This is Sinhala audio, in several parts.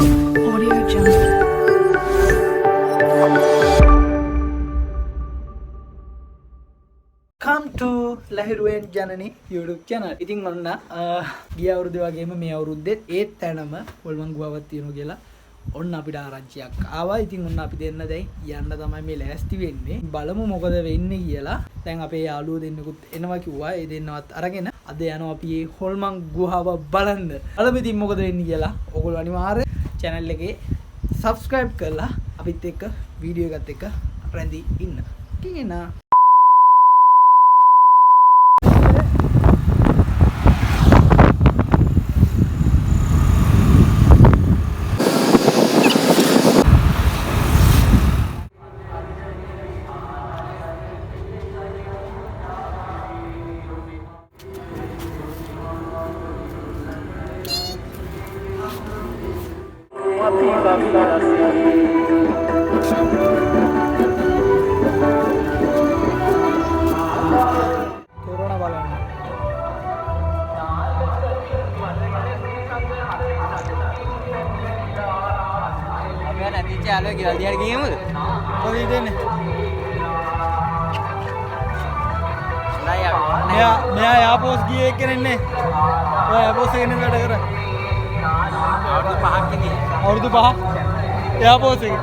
Audio Jungle. Come to Lahiruwen Janani YouTube channel. ඉතින් ඔන්න ගිය අවුරුද්දේ වගේම මේ අවුරුද්දෙත් ඒ තැනම හොල්මන් ගුවාවක් තියෙනවා කියලා ඔන්න අපිට ආරංචියක් ආවා. ඉතින් ඔන්න අපි දෙන්න දැන් යන්න තමයි මේ ලෑස්ති වෙන්නේ. බලමු මොකද වෙන්නේ කියලා. දැන් අපේ යාළුවෝ දෙන්නෙකුත් එනවා කිව්වා. ඒ දෙන්නවත් අරගෙන අද යනවා අපි මේ හොල්මන් ගුහාව බලන්න. බලමු ඉතින් මොකද වෙන්නේ කියලා. ඔයගොල්ලෝ අනිවාර්යෙන් channel එකේ subscribe කරලා අපිත් එක්ක වීඩියෝ එකත් එක්ක රැඳී ඉන්න. කිනා Halo, gila dia lagi ngemul. Kau ini deh. Naya ya bos gie keren nih. Wah ya bos ini ada keren. Orang tu paham kini. Orang tu paham. Ya bos ini.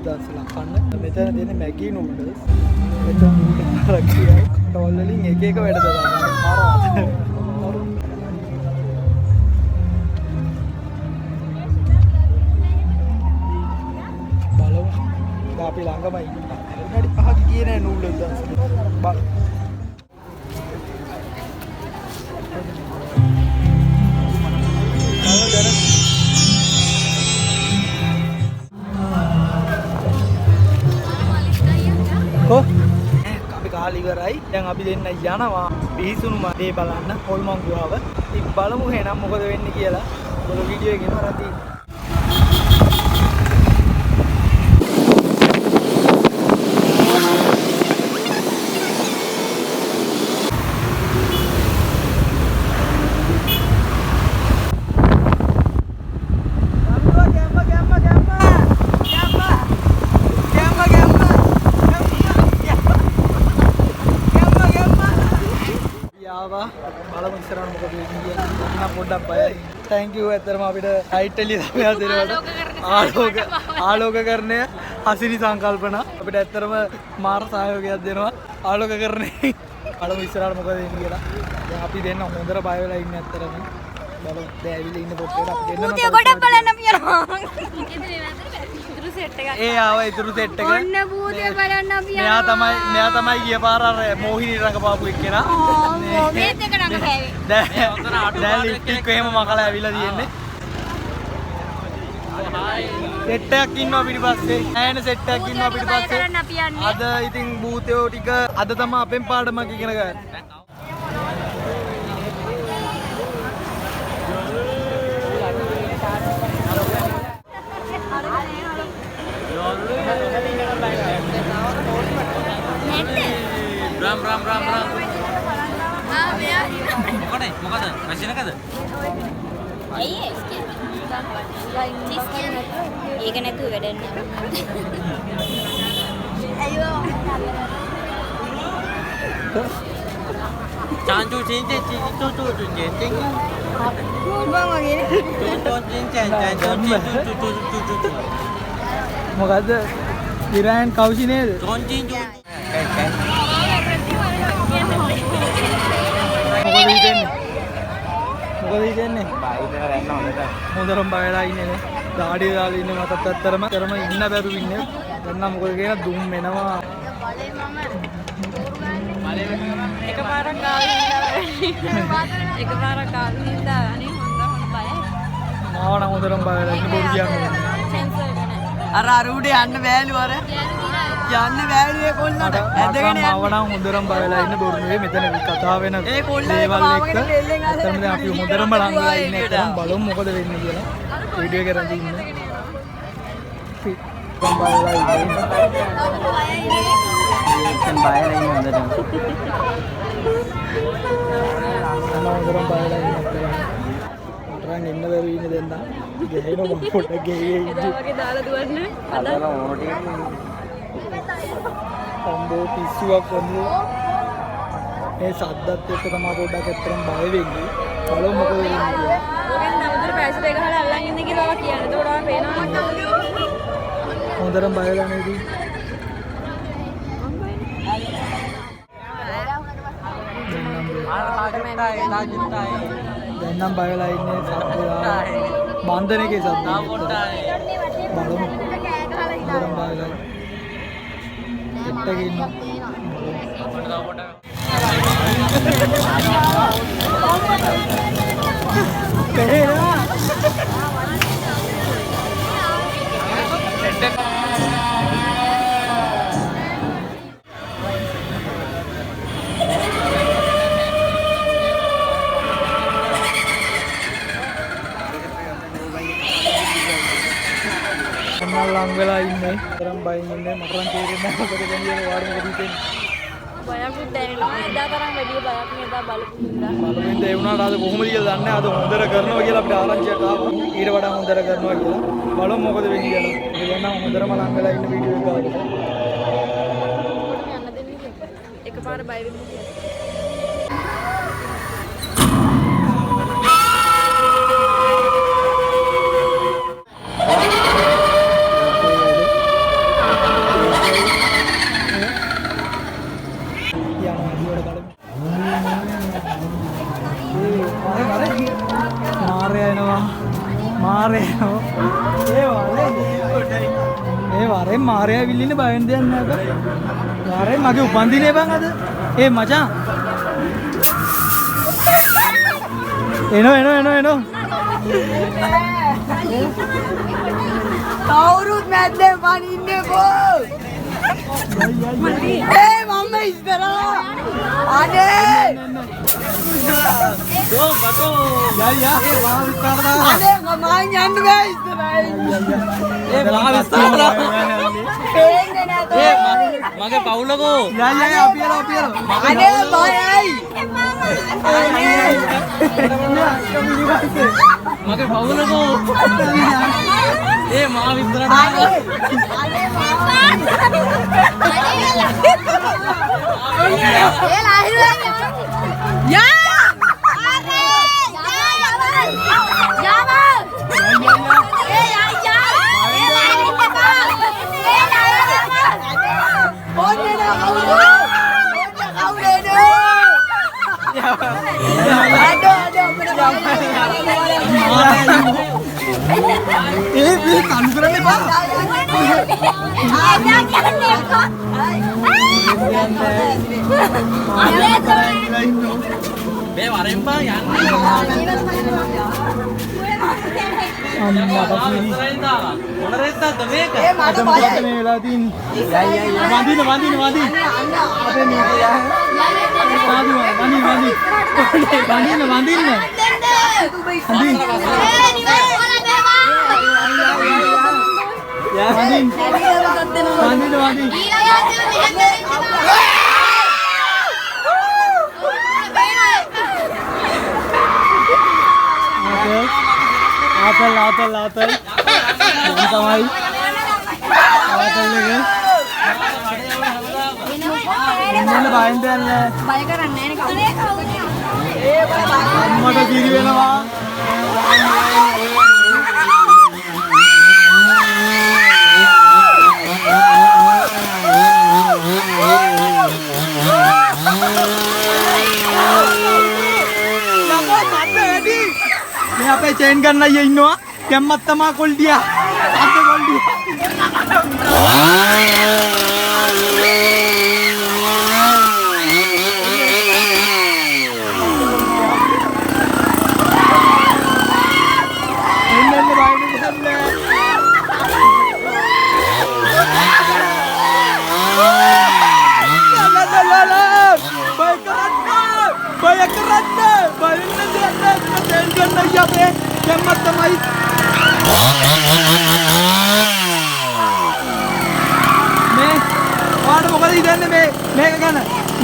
දාසලා කන්න මෙතන තියෙන මැගී නූඩල්ස් මෙතන නූඩල්ස් රකියා ටෝල් වලින් එක එක වැඩ දානවා බලමු අපි ළඟමයි විනාඩි 5ක් ගියේ නෑ නූඩල්ස් දාසලා අපි කාලි ඉවරයි. දැන් අපි දෙන්න යනවා පිහිසුණු මඩේ බලන්න හොල්මන් ගුහාව. ඉතින් බලමු එහෙනම් මොකද වෙන්නේ කියලා. ඔය වීඩියෝ එකේ නරති. බලමු ඉස්සරහට මොකද වෙන්නේ කියලා. මම පොඩ්ඩක් බයයි. Thank you ඇත්තටම අපිට ලයිට් එළිය තමයි දෙනවට. ආලෝකකරණය අසිරි සංකල්පන අපිට ඇත්තටම මාර සහයෝගයක් දෙනවා. ආලෝකකරණය. බලමු ඉස්සරහට මොකද වෙන්නේ කියලා. දැන් අපි දෙන්න හොඳට බය වෙලා ඉන්නේ ඇත්තටම. බලමු දැන් ඇවිල්ලා ඉන්න පොට්ටේට අපි දෙන්නම පුතේ ගොඩක් බලන්න අපි යනවා. ඒ ආව ඉතුරු සෙට් එක. ඔන්න පුතේ බලන්න අපි යනවා. මෙයා තමයි ගිය පාර අර මොහිනී රඟපාපු එක්කෙනා. මේත් එක රඟපෑවේ. දැන් ලිප්ටික් එහෙම මකලා ඇවිල්ලා තියෙන්නේ. සෙට් එකක් ඉන්නවා පිටිපස්සේ. ඈන සෙට් එකක් ඉන්නවා පිටිපස්සේ. අද ඉතින් භූතයෝ ටික අද තමයි අපෙන් පාඩමක් ඉගෙන ගන්න. Ram. මොකද? මැෂින් එකද? අයියේ ස්කෑන්. ඒක නැතුව වැඩන්නේ. අයියෝ. චාන්චු චින්චේ චිතු චින්චේ. බං වගේ චින්චේ. මොකද්ද? ඉරාන් කවුසි නේද? චින්චු. මොකද කියන්නේ? හොඳටම බයලා ඉන්නේ. දාඩිය දාලා ඉන්නේ මතත් ඇත්තරම ඉන්න බැරුව ඉන්නේ. දැන් නම් මොකද කියන දුම් වෙනවා. එකපාරක් ආවින්දා අනේ හොඳ බයයි. මාව නම් හොඳටම බයලා ඉන්නේ බොරු කියන්නේ. අර උඩ යන්න බෑලු අර. යන්න බෑලු ඒ කොල්ලට. ඇදගෙන යන්න. මාව නම් හොඳටම බයලා ඉන්නේ බොරු නෙවෙයි මෙතන කතා වෙන ඒ කොල්ල දේවල් මාවගෙන එක්ක. දෙල්ලෙන් ඇත්තටම දැන් අපි හොඳටම ලංගලා ඉන්නේ. ඒකම බලමු මොකද වෙන්නේ කියලා. වීඩියෝ එක කරන් ඉන්න. බයලා ඉන්නේ. බයලා ඉන්නේ හොඳටම. අනවදරම් බයලා ඉන්නේ. මටරන් ඉන්න බැරි ඉන්නේ දෙන්න. ගහේනවා මම පොඩ්ඩක් ගෙයේ ඉන්නේ. වගේ දාලා දුවන්න. අම්බෝ පිස්සුවක් වගේ. මේ සද්දත් එක්ක තමයි පොඩ්ඩක් ඇත්තටම බය වෙන්නේ. බලමු මොකද වෙන්නේ කියලා. ඔකෙන් නමුතර පැසිලේ ගහලා අල්ලන් ඉන්න කියලා ඔයා කියන්නේ. ඒකට ඔයා පේනවා නේද? හොඳටම බයලා නේද? දැන් නම් බයලා ඉන්නේ සද්දලා. බන්ධනයේ සද්ද. බලමු. හොඳටම බයලා. එක්ටගෙන ඉන්න. ලං වෙලා ඉන්නේ. තරම් බයින් ඉන්නේ. මටරන් තේරෙන්නේ නැහැ මොකද කියන්නේ වාඩි මොකද හිතෙන්නේ. බයක් දැනෙනවා. එදා තරම් වැඩි බයක් නේද බලපු හින්දා. බලමින්ද ඒ වුණාට අද කොහොමද කියලා දන්නේ. අද හොඳට කරනවා කියලා අපිට ආරංචියක් ආවා. ඊට වඩා හොඳට කරනවා කියලා. බලමු මොකද වෙන්නේ කියලා. ඒක දැන් නම් හොඳටම ලං වෙලා ඉන්න වීඩියෝ එක ආවා. යන්න දෙන්නේ. එකපාර බය වෙන්න කියලා. වරෙන් මාරය විල්ලින්න බයෙන් දෙයක් නෑ බං. වරෙන් මගේ උපන්දිනේ බං අද. ඒ මචං. එනෝ. කවුරුත් නැද්දේ මන් ඉන්නේ කෝ. ඒ මම ඉස්සරහා. අනේ. යා වා විස්තරදා. අනේ මම යන්න බෑ ඉස්සරහා. ඒ වා විස්තරදා. පේන්නේ නැතෝ. මගේ පවුලකෝ. යා අපි යනවා. අනේ බයයි. මගේ පවුලකෝ. ඒ මා විස්තරට කන්කරන්න එපා. මේ වරෙන් බා යන්නේ. අම්මා ඉස්සරහින් දාලා. මොන රෙද්දක්ද මේක? අද මොකද මේ වෙලා තින්නේ? වඳින්න. අපේ මේක යා. වඳින්න. ආතල් තමයි ආතල් එක මොන බයෙන් දැන්නේ බය කරන්නේ නැහැ නේ අම්මට කිරි වෙනවා නමෝ මට වැඩි චේන් ගන්න අයියා ඉන්නවා. ගැම්මත් තමා කොල්ඩියා. අද කොල්ඩියා.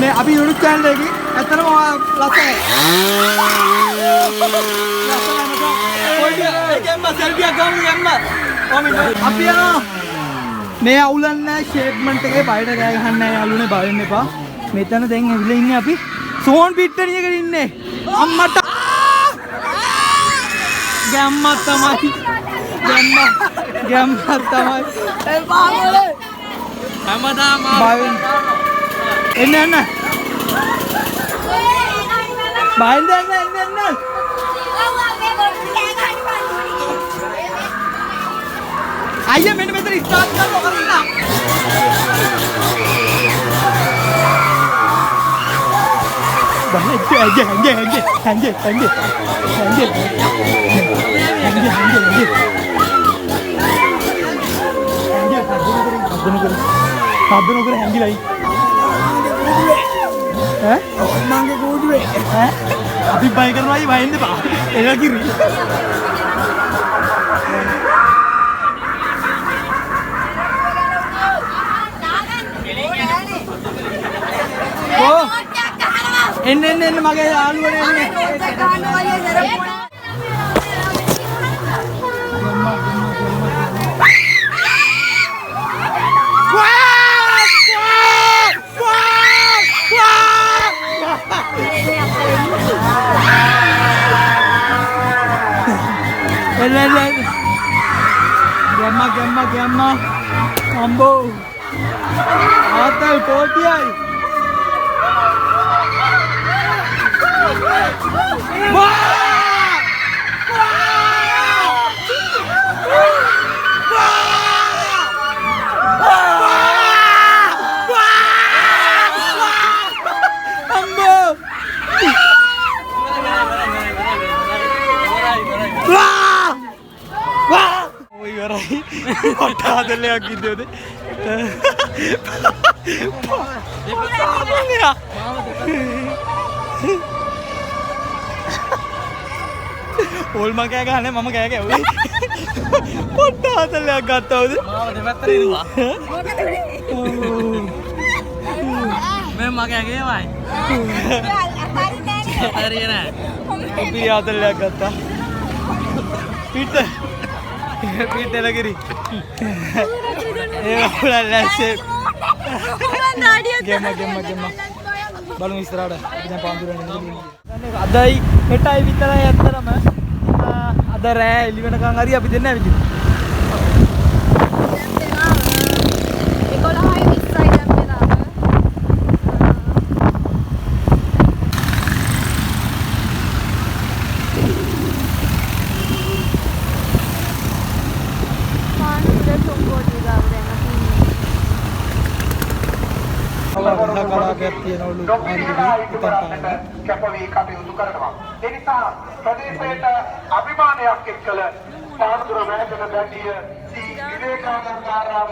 मैं अभी यूट्यूब चैनल लेगी एतना लसन सेल्फी अकाउंट अभी මේ අවුලන්න ෂේප්මන්ට් එකේ බයිට ගෑ ගහන්න යාළුවනේ බලන්න එපා. මෙතන දැන් ඇවිල්ලා ඉන්නේ අපි සෝන් පිට්ටනියකට ඉන්නේ. අම්මට ගැම්මක් තමයි. ගැම්මක් තමයි. ඒ පාගලේ හැමදාම එන්න එන්න. බයින්ද එන්න. අයියා මෙන්න මෙතන ස්ටාර්ට් කරන්න. හදනකර හැංගිලයි. මංගේ කෝඩුවේ අපි බය කරනවායි වයින්ද බා. ඒක කිරි. එන්න මගේ යාළුවනේ එන්නේ. Gemma Ambo Atal Kotiai ඔට්ටාදලයක් කිව්වද ඕල්ම කෑ ගහන්නේ මම කෑ ගැව්වේ ඔට්ටාදලයක් ගත්තවද මාව දෙපැත්තට ඉරුවා මේ මගේ ඇගේමයි හරිය නෑ අපි ආදලයක් ගත්තා පිට ලගිරි ඒ ලැස්සේ ගෙම්ම බලමු ඉස්සරහට අපි දැන් පාන්දුරන්නේ අදයි හෙටයි විතරයි ඇත්තරම අද රෑ එළි වෙනකන් හරි අපි දෙන්න ඇවිදිනවා කැපවී කටයුතු කරනවා. ඒ නිසා ප්‍රදේශයට අභිමානයක් එක්කල පාන්දුර වැදගත් බැටිය සී විවේකානන්ද ආරාම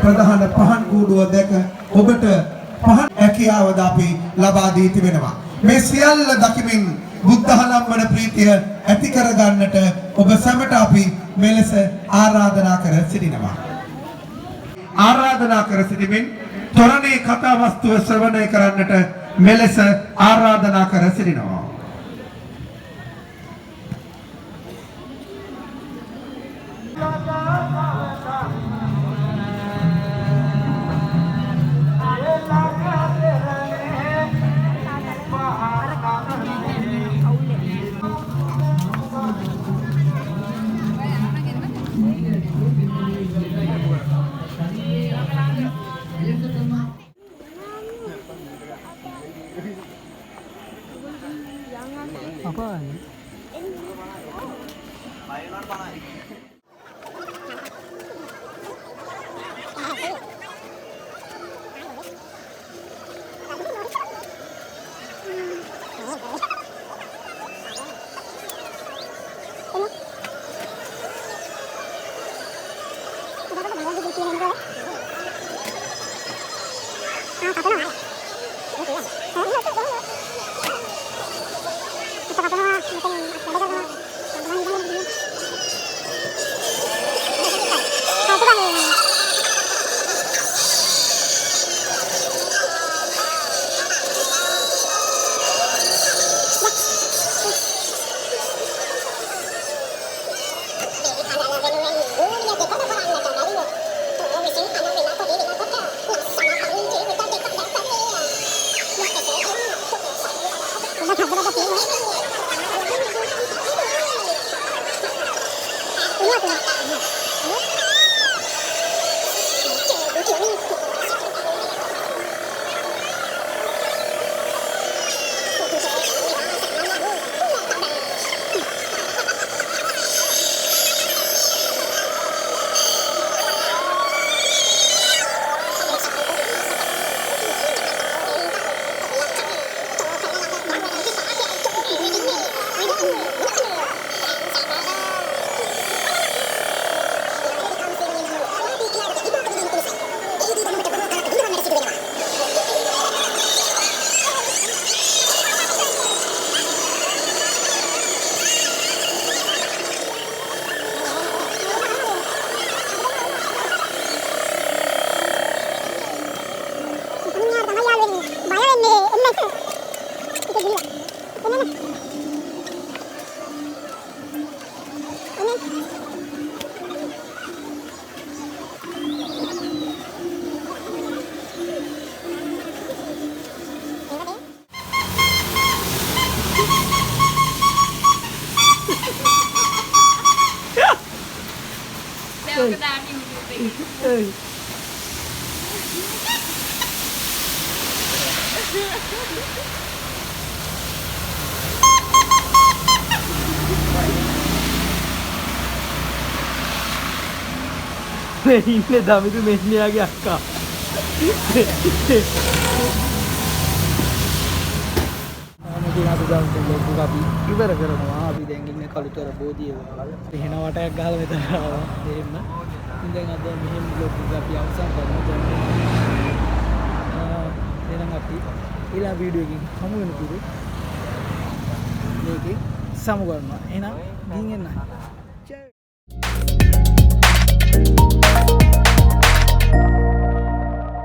ප්‍රධාන පහන් කූඩුව දැක ඔබට පහන් හැකියාවද අපි ලබා දී තිබෙනවා. මේ සියල්ල දකිමින් බුද්ධහලම්වන ප්‍රීතිය ඇති කර ගන්නට ඔබ සැමට අපි මෙලෙස ආරාධනා කර සිටිනවා. ආරාධනා කර සිටිමින් තොරණේ කතා වස්තුව ශ්‍රවණය කරන්නට මෙලෙස ආරාධනා කර සිටිනවා. අපානේ. මේ ඉන්නේ දමිදු මෙන්නියාගේ අක්කා. ඉතින් අපි දැන් ලොකු අපි ඉවර කරනවා. අපි දැන් ඉන්නේ කළුතර බෝධිය වල. එහෙන වටයක් ගහලා මෙතන ආවා. එහෙම. ඉතින් දැන් අද මෙහෙම ලොකු අපි අවසන් කරනවා. එහෙනම් අපි ඊළඟ වීඩියෝ එකකින් හමු වෙනතුරු මේකේ සමු කරනවා. එහෙනම් ගිහින් එන්න.